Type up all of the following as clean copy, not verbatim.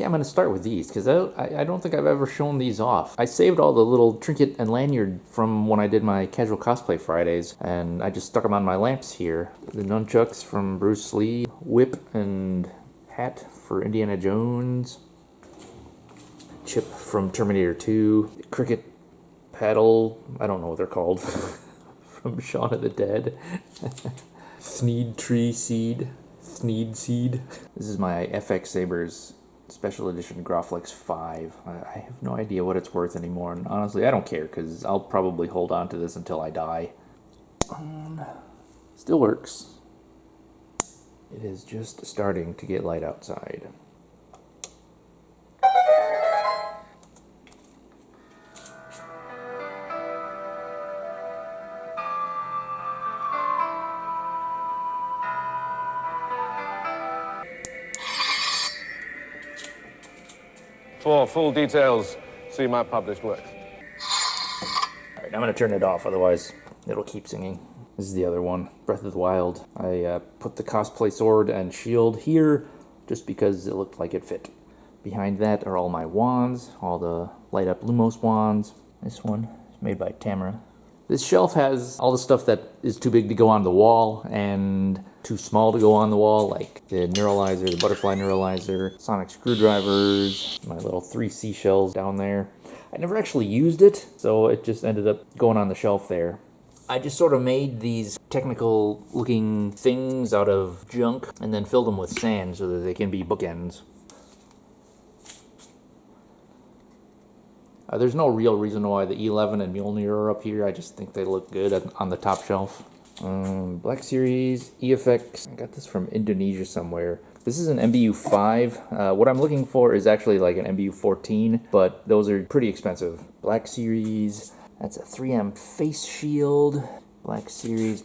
Okay, I'm going to start with these because I don't think I've ever shown these off. I saved all the little trinket and lanyard from when I did my casual cosplay Fridays, and I just stuck them on my lamps here. The nunchucks from Bruce Lee, whip and hat for Indiana Jones, chip from Terminator 2, cricket paddle, I don't know what they're called, from Shaun of the Dead, Sneed tree seed, Sneed seed. This is my FX Sabers Special Edition Graflex 5. I have no idea what it's worth anymore, and honestly, I don't care, because I'll probably hold on to this until I die. Still works. It is just starting to get light outside. For full details, see my published work. Alright, I'm going to turn it off, otherwise it'll keep singing. This is the other one, Breath of the Wild. I put the cosplay sword and shield here just because it looked like it fit. Behind that are all my wands, all the light up Lumos wands. This one is made by Tamara. This shelf has all the stuff that is too big to go on the wall and too small to go on the wall, like the neuralizer, the butterfly neuralizer, sonic screwdrivers, my little 3 seashells down there. I never actually used it, so it just ended up going on the shelf there. I just sort of made these technical looking things out of junk and then filled them with sand so that they can be bookends. There's no real reason why the E11 and Mjolnir are up here. I just think they look good on the top shelf. Black Series, EFX. I got this from Indonesia somewhere. This is an MBU 5. What I'm looking for is actually like an MBU 14, but those are pretty expensive. Black Series. That's a 3M face shield. Black Series.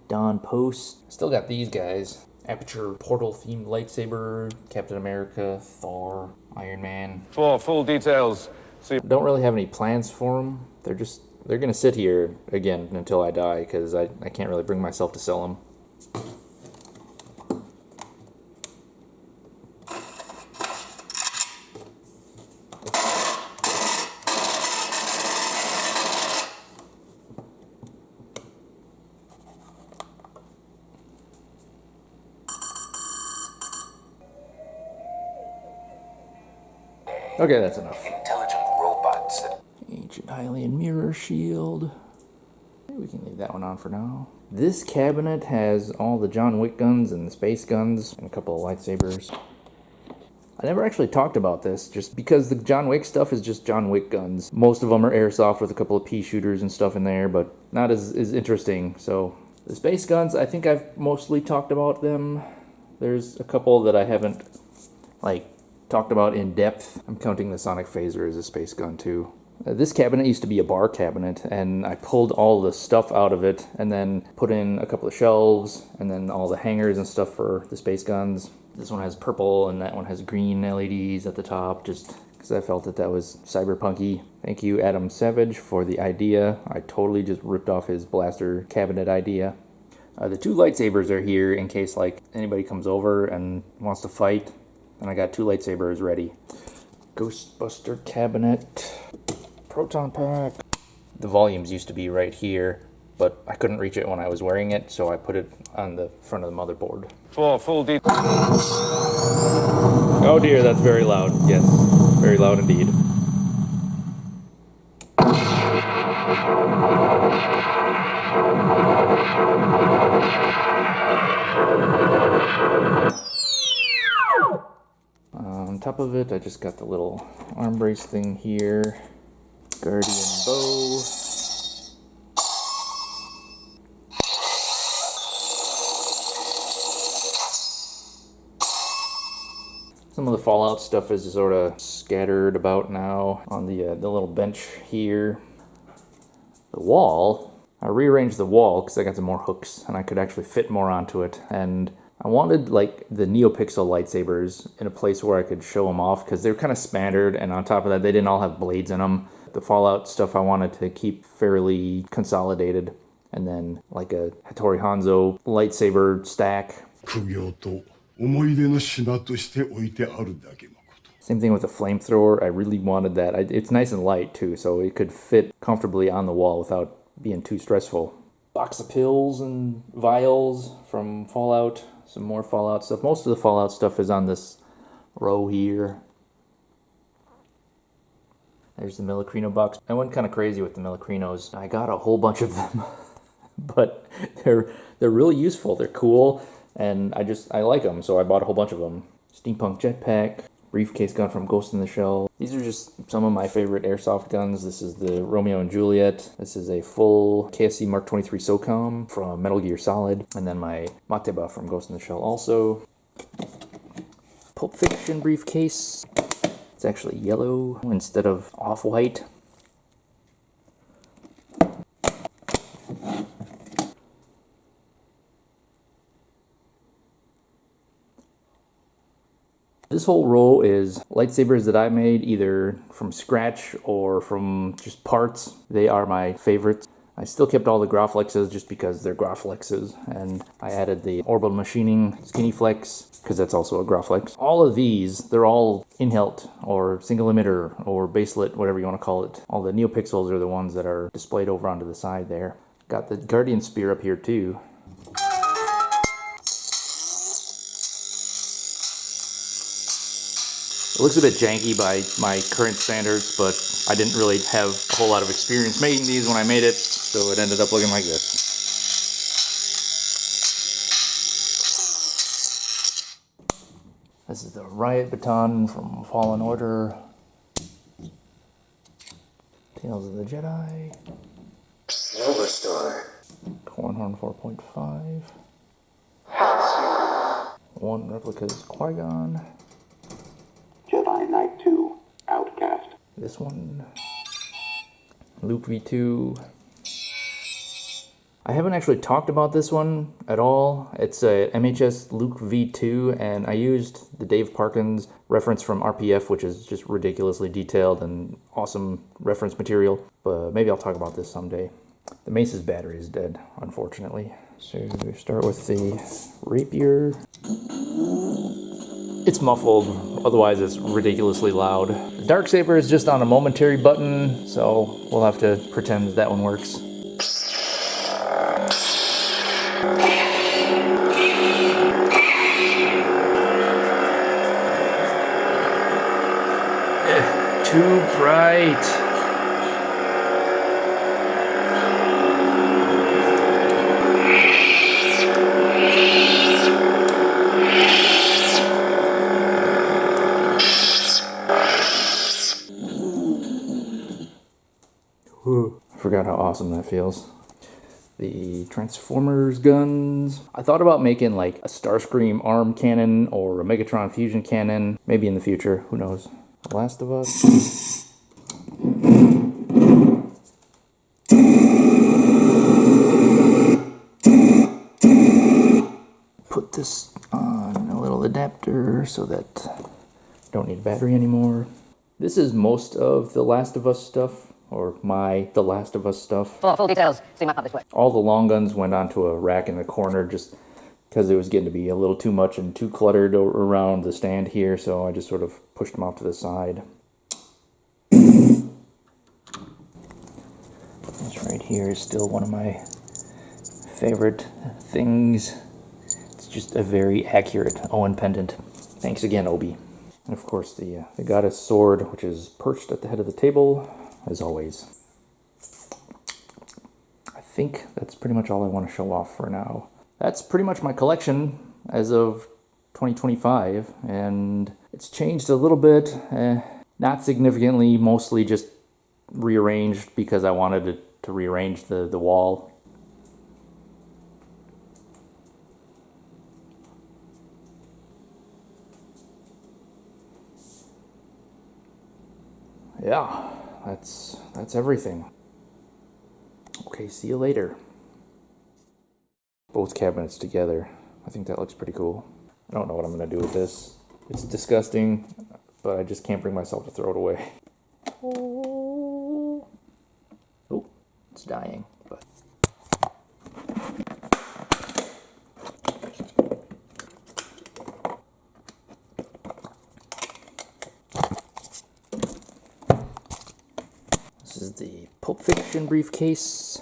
Dawn Post. Still got these guys. Aperture Portal themed lightsaber, Captain America, Thor, Iron Man. For full details, see. Don't really have any plans for them. They're gonna sit here again until I die because I can't really bring myself to sell them. Okay, that's enough. Intelligent robots. Ancient Hylian mirror shield. We can leave that one on for now. This cabinet has all the John Wick guns and the space guns and a couple of lightsabers. I never actually talked about this just because the John Wick stuff is just John Wick guns. Most of them are airsoft with a couple of pea shooters and stuff in there, but not as interesting. So the space guns, I think I've mostly talked about them. There's a couple that I haven't talked about in depth. I'm counting the sonic phaser as a space gun too. This cabinet used to be a bar cabinet, and I pulled all the stuff out of it and then put in a couple of shelves and then all the hangers and stuff for the space guns. This one has purple and that one has green LEDs at the top, just because I felt that was cyberpunky. Thank you, Adam Savage, for the idea. I totally just ripped off his blaster cabinet idea. The 2 lightsabers are here in case anybody comes over and wants to fight. And I got 2 lightsabers ready. Ghostbuster cabinet. Proton pack. The volumes used to be right here, but I couldn't reach it when I was wearing it, so I put it on the front of the motherboard. For full details. Oh dear, that's very loud. Yes, very loud indeed. On top of it, I just got the little arm brace thing here. Guardian bow. Some of the Fallout stuff is sort of scattered about now on the little bench here. The wall, I rearranged the wall because I got some more hooks and I could actually fit more onto it. And I wanted the NeoPixel lightsabers in a place where I could show them off because they're kind of spattered, and on top of that, they didn't all have blades in them. The Fallout stuff I wanted to keep fairly consolidated, and then a Hattori Hanzo lightsaber stack. 思い出の品として置いてあるだけのこと。 Same thing with the flamethrower. I really wanted that. It's nice and light too, so it could fit comfortably on the wall without being too stressful. Box of pills and vials from Fallout. Some more Fallout stuff. Most of the Fallout stuff is on this row here. There's the Milicrino box. I went kind of crazy with the Milicrinos. I got a whole bunch of them, but they're really useful. They're cool, and I like them, so I bought a whole bunch of them. Steampunk jetpack, briefcase gun from Ghost in the Shell. These are just some of my favorite airsoft guns. This is the Romeo and Juliet. This is a full KSC Mark 23 SOCOM from Metal Gear Solid, and then my Mateba from Ghost in the Shell also. Pulp Fiction briefcase. It's actually yellow instead of off-white. This whole row is lightsabers that I made either from scratch or from just parts. They are my favorites. I still kept all the Graflexes just because they're Graflexes, and I added the Orbital Machining Skinny Flex because that's also a Graflex. All of these, they're all in-hilt or single emitter or baselit, whatever you want to call it. All the NeoPixels are the ones that are displayed over onto the side there. Got the Guardian Spear up here too. It looks a bit janky by my current standards, but I didn't really have a whole lot of experience making these when I made it, so it ended up looking like this. This is the Riot Baton from Fallen Order. Tales of the Jedi. Nova Star. Cornhorn 4.5. One replica is Qui-Gon. Jedi Knight 2. Outcast. This one. Luke V2. I haven't actually talked about this one at all. It's a MHS Luke V2, and I used the Dave Parkins reference from RPF, which is just ridiculously detailed and awesome reference material. But maybe I'll talk about this someday. The Mace's battery is dead, unfortunately. So we start with the rapier. It's muffled, otherwise it's ridiculously loud. The Darksaber is just on a momentary button, so we'll have to pretend that one works. Too bright. I forgot how awesome that feels. The Transformers guns. I thought about making like a Starscream arm cannon or a Megatron fusion cannon. Maybe in the future, who knows. The Last of Us. Put this on a little adapter so that I don't need a battery anymore. This is most of the Last of Us stuff. Or The Last of Us stuff. Full details, see map out this way. All the long guns went onto a rack in the corner just because it was getting to be a little too much and too cluttered around the stand here, so I just sort of pushed them off to the side. This right here is still one of my favorite things. It's just a very accurate Owen pendant. Thanks again, Obi. And of course the Goddess sword, which is perched at the head of the table. As always. I think that's pretty much all I want to show off for now. That's pretty much my collection as of 2025, and it's changed a little bit, not significantly, mostly just rearranged because I wanted to rearrange the wall. Yeah. That's everything. Okay, see you later. Both cabinets together. I think that looks pretty cool. I don't know what I'm going to do with this. It's disgusting, but I just can't bring myself to throw it away. Oh, it's dying. But This is the Pulp Fiction briefcase.